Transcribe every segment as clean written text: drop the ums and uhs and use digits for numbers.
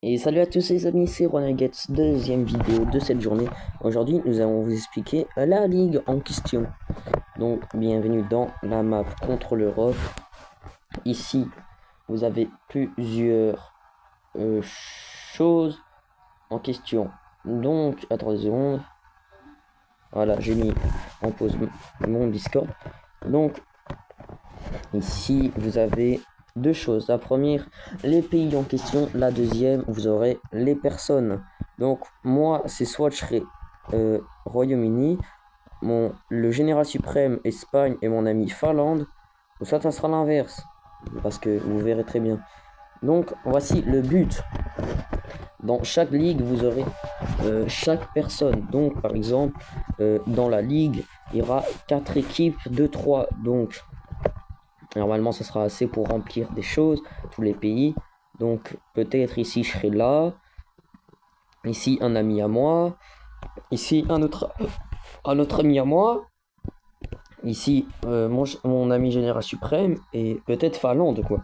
Et salut à tous les amis, c'est Ronagates, deuxième vidéo de cette journée. Aujourd'hui, nous allons vous expliquer la ligue en question. Donc, bienvenue dans la map contre l'Europe. Ici, vous avez plusieurs choses en question. Donc, attendez une seconde. Voilà, j'ai mis en pause mon Discord. Donc, ici, vous avez deux choses. La première, les pays en question. La deuxième, vous aurez les personnes. Donc, moi, c'est soit je serai Royaume-Uni, le général suprême Espagne et mon ami Finlande, ou soit ça sera l'inverse. Parce que vous verrez très bien. Donc, voici le but. Dans chaque ligue, vous aurez chaque personne. Donc, par exemple, dans la ligue, il y aura 4 équipes de 3. Donc, normalement, ça sera assez pour remplir des choses, tous les pays. Donc, peut-être ici, je serai là. Ici, un ami à moi. Ici, un autre ami à moi. Ici, mon ami général suprême. Et peut-être Finlande, quoi.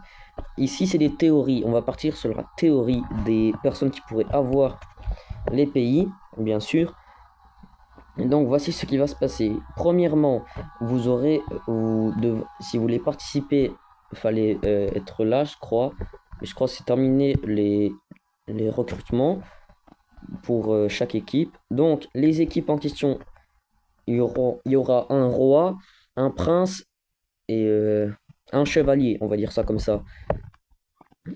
Ici, c'est des théories. On va partir sur la théorie des personnes qui pourraient avoir les pays, bien sûr. Et donc, voici ce qui va se passer. Premièrement, vous aurez, si vous voulez participer, il fallait être là, je crois. Mais je crois que c'est terminé les recrutements pour chaque équipe. Donc, les équipes en question, il y aura un roi, un prince et un chevalier, on va dire ça comme ça.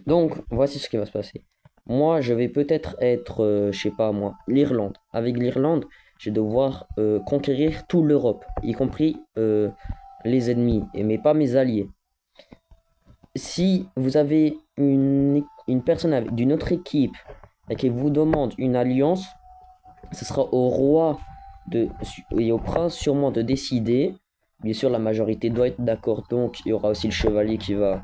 Donc, voici ce qui va se passer. Moi, je vais peut-être être, je sais pas moi, l'Irlande. Avec l'Irlande, je vais devoir conquérir toute l'Europe, y compris les ennemis, mais pas mes alliés. Si vous avez une personne d'une autre équipe et qui vous demande une alliance, ce sera au roi et au prince sûrement de décider. Bien sûr, la majorité doit être d'accord, donc il y aura aussi le chevalier qui va...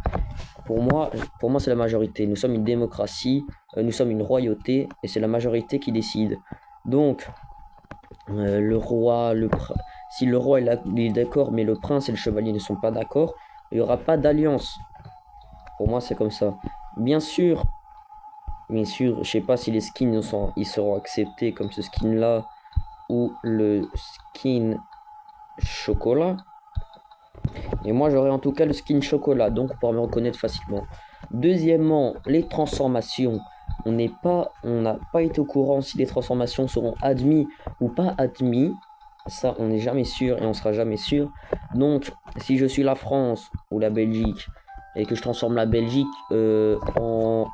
Pour moi, c'est la majorité. Nous sommes une démocratie, nous sommes une royauté, et c'est la majorité qui décide. Donc, le roi, si le roi est d'accord, mais le prince et le chevalier ne sont pas d'accord, il n'y aura pas d'alliance. Pour moi, c'est comme ça. Bien sûr, je sais pas si les skins ils seront acceptés comme ce skin-là, ou le skin chocolat. Et moi j'aurai en tout cas le skin chocolat, donc on pourra me reconnaître facilement. Deuxièmement, les transformations. On n'a pas été au courant si les transformations seront admises ou pas admises. Ça, on n'est jamais sûr et on sera jamais sûr. Donc, si je suis la France ou la Belgique et que je transforme la Belgique en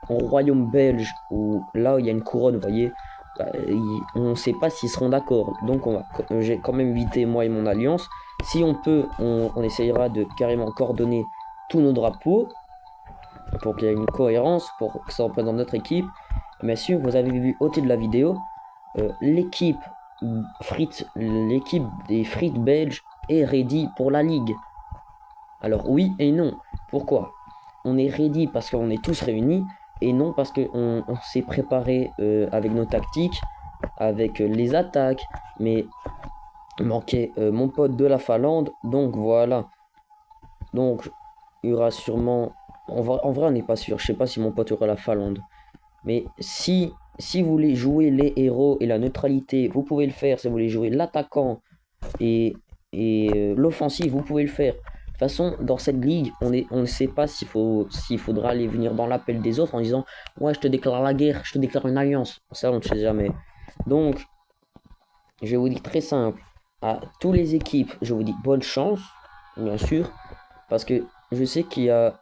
royaume belge, ou là où il y a une couronne, vous voyez, on ne sait pas s'ils seront d'accord. Donc, j'ai quand même évité moi et mon alliance. Si on peut, on essayera de carrément coordonner tous nos drapeaux pour qu'il y ait une cohérence, pour que ça représente notre équipe. Bien sûr, vous avez vu au titre de la vidéo, l'équipe des frites belges est ready pour la ligue. Alors oui et non. Pourquoi? On est ready parce qu'on est tous réunis, et non parce qu'on s'est préparé avec nos tactiques, avec les attaques, mais manquait mon pote de la Finlande, donc voilà. Donc il y aura sûrement, en vrai on n'est pas sûr, je sais pas si mon pote aura la Finlande, mais si vous voulez jouer les héros et la neutralité, vous pouvez le faire. Si vous voulez jouer l'attaquant et l'offensive, vous pouvez le faire. De toute façon, dans cette ligue, on ne sait pas s'il faudra aller venir dans l'appel des autres en disant ouais, je te déclare la guerre, je te déclare une alliance. Ça, on ne sait jamais. Donc je vous dis très simple, à toutes les équipes, je vous dis bonne chance, bien sûr, parce que je sais qu'il y a,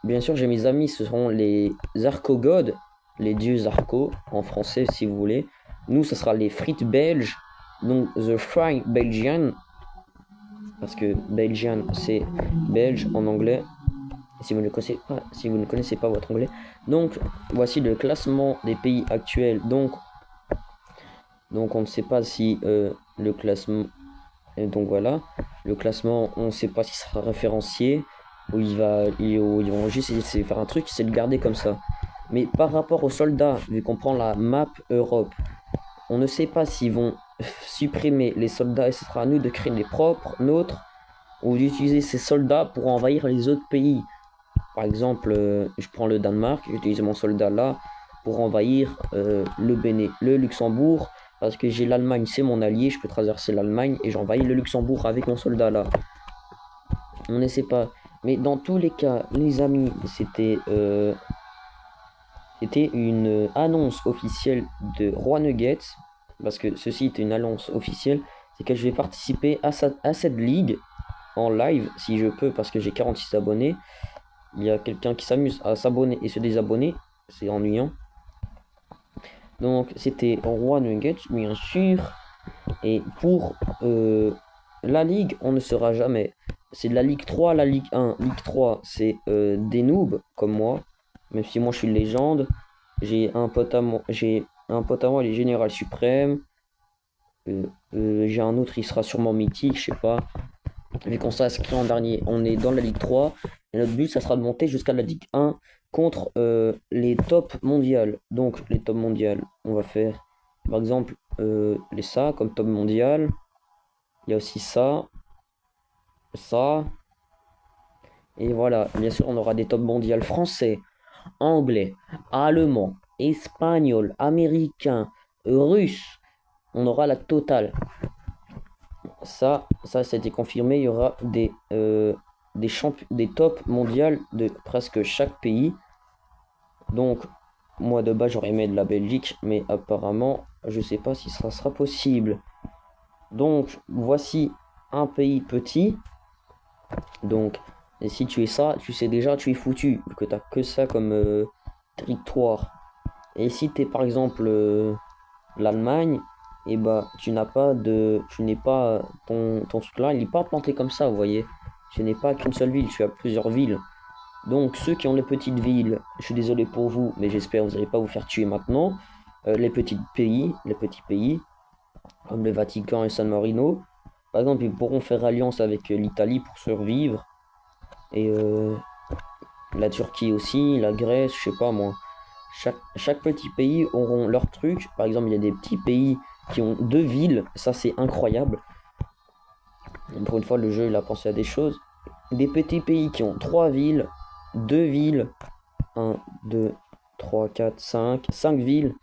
bien sûr, j'ai mes amis, ce seront les Arco-gods, les dieux Arco, en français si vous voulez. Nous, ce sera les frites belges, donc the fry Belgian, parce que Belgian c'est belge en anglais, si vous ne connaissez pas votre anglais. Donc, voici le classement des pays actuels, donc on ne sait pas si le classement... Et donc voilà, le classement, on ne sait pas si ça sera référencié, ou ils vont juste essayer de faire un truc, c'est de le garder comme ça. Mais par rapport aux soldats, vu qu'on prend la map Europe, on ne sait pas s'ils vont supprimer les soldats et ce sera à nous de créer les propres, nôtres, ou d'utiliser ces soldats pour envahir les autres pays. Par exemple, je prends le Danemark, j'utilise mon soldat là, pour envahir le Luxembourg. Parce que j'ai l'Allemagne, c'est mon allié, je peux traverser l'Allemagne et j'envahis le Luxembourg avec mon soldat là. On ne sait pas. Mais dans tous les cas, les amis, c'était une annonce officielle de Roi Nuggets. Parce que ceci est une annonce officielle. C'est que je vais participer à cette ligue en live, si je peux, parce que j'ai 46 abonnés. Il y a quelqu'un qui s'amuse à s'abonner et se désabonner. C'est ennuyant. Donc, c'était Roi Nuggets, bien sûr. Et pour la ligue, on ne sera jamais. C'est de la Ligue 3, la Ligue 1. Ligue 3, c'est des noobs comme moi. Même si moi, je suis une légende. J'ai un pote à moi, il est général suprême. J'ai un autre, il sera sûrement mythique, je sais pas. Vu qu'on s'est inscrit en dernier, on est dans la Ligue 3. Et notre but, ça sera de monter jusqu'à la Ligue 1 contre les tops mondiales. Donc, les tops mondiales, on va faire, par exemple, les ça comme top mondial. Il y a aussi ça. Et voilà, bien sûr, on aura des tops mondiales français, anglais, allemand, espagnol, américain, russe. On aura la totale. Ça a été confirmé. Il y aura des tops mondiales de presque chaque pays. Donc, moi de base, j'aurais aimé de la Belgique, mais apparemment, je sais pas si ça sera possible. Donc, voici un pays petit. Donc, et si tu es ça, tu sais déjà, tu es foutu, que tu as que ça comme territoire. Et si tu es par exemple l'Allemagne, et bah tu n'es pas ton truc là, il n'est pas planté comme ça, vous voyez. Tu n'es pas qu'une seule ville, tu as plusieurs villes. Donc ceux qui ont les petites villes, je suis désolé pour vous, mais j'espère que vous n'allez pas vous faire tuer maintenant. Les petits pays, comme le Vatican et San Marino, par exemple, ils pourront faire alliance avec l'Italie pour survivre. Et la Turquie aussi, la Grèce, je sais pas moi. Chaque petit pays auront leur truc. Par exemple, il y a des petits pays qui ont 2 villes. Ça, c'est incroyable. Pour une fois, le jeu, il a pensé à des choses. Des petits pays qui ont 3 villes, 2 villes. 1, 2, 3, 4, 5 villes.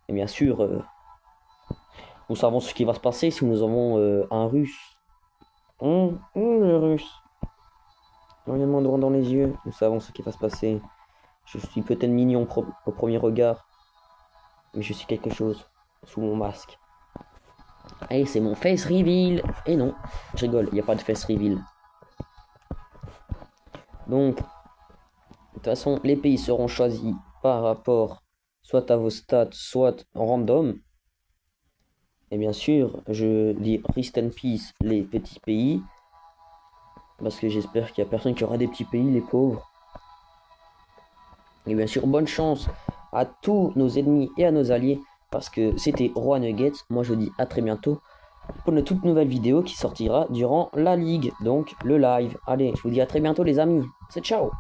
Et bien sûr, nous savons ce qui va se passer si nous avons un russe. Le russe. Regarde-moi droit dans les yeux. Nous savons ce qui va se passer. Je suis peut-être mignon au premier regard. Mais je suis quelque chose sous mon masque. Et c'est mon face reveal. Et non, je rigole, il n'y a pas de face reveal. Donc, de toute façon, les pays seront choisis par rapport soit à vos stats, soit en random. Et bien sûr, je dis rest in peace les petits pays. Parce que j'espère qu'il n'y a personne qui aura des petits pays, les pauvres. Et bien sûr, bonne chance à tous nos ennemis et à nos alliés. Parce que c'était Roi Nuggets. Moi, je dis à très bientôt pour une toute nouvelle vidéo qui sortira durant la ligue. Donc, le live. Allez, je vous dis à très bientôt, les amis. C'est ciao!